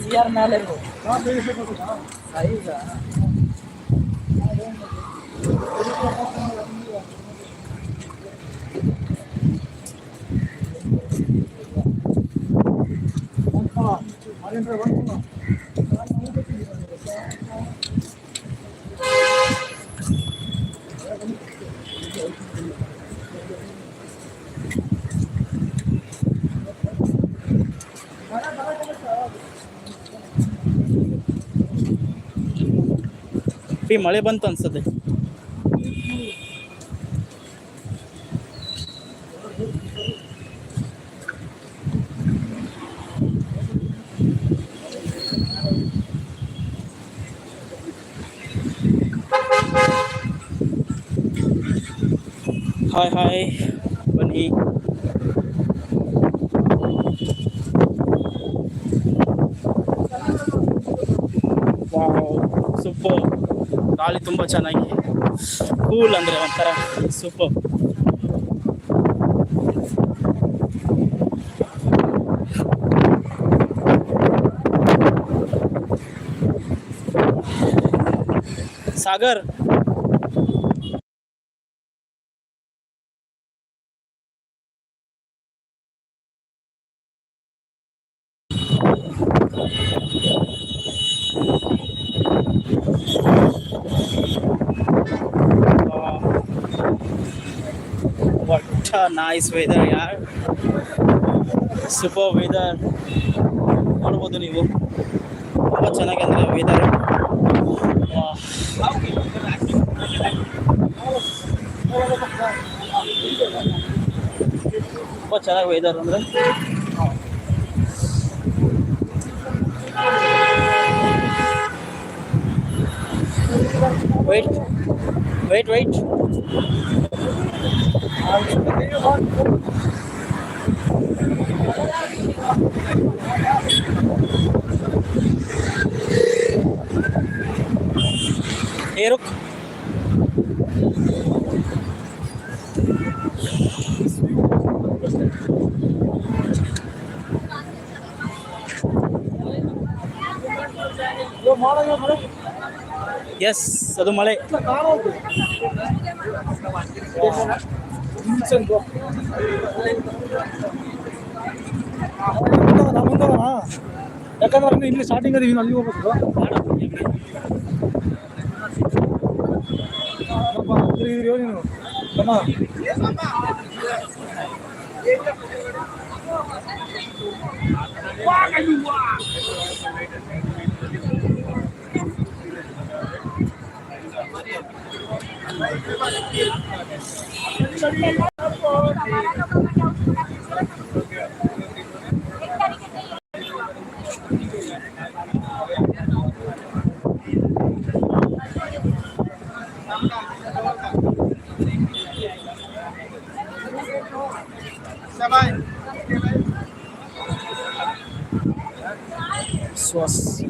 CR ಮೇಲೆ ಸೈಜಾ ಮಳೆ ಬಂತು ಅನ್ಸುತ್ತೆ. ಹಾಯ್ ಹಾಯ್ ಬನ್ನಿ. ಸೂಪರ್, ಗಾಳಿ ತುಂಬ ಚೆನ್ನಾಗಿ ಕೂಲ್, ಅಂದರೆ ಒಂಥರ super. Sagar what a nice weather yaar, super weather ನೋಡ್ಬೋದು ನೀವು, ತುಂಬ ಚೆನ್ನಾಗಿ ಅಂದರೆ ವೆದರ್. ತುಂಬ ಚೆನ್ನಾಗಿ ವೆದರ್ ಅಂದರೆ. wait wait wait hey ruk yes, ಅದು ಮಳೆ. ಯಾಕಂದ್ರೆ ಇಲ್ಲಿ ಸ್ಟಾರ್ಟಿಂಗ್ ಅದೀವಿ, ಅಲ್ಲಿ ಹೋಗ್ಬೇಕು. ನೀನು Sauce.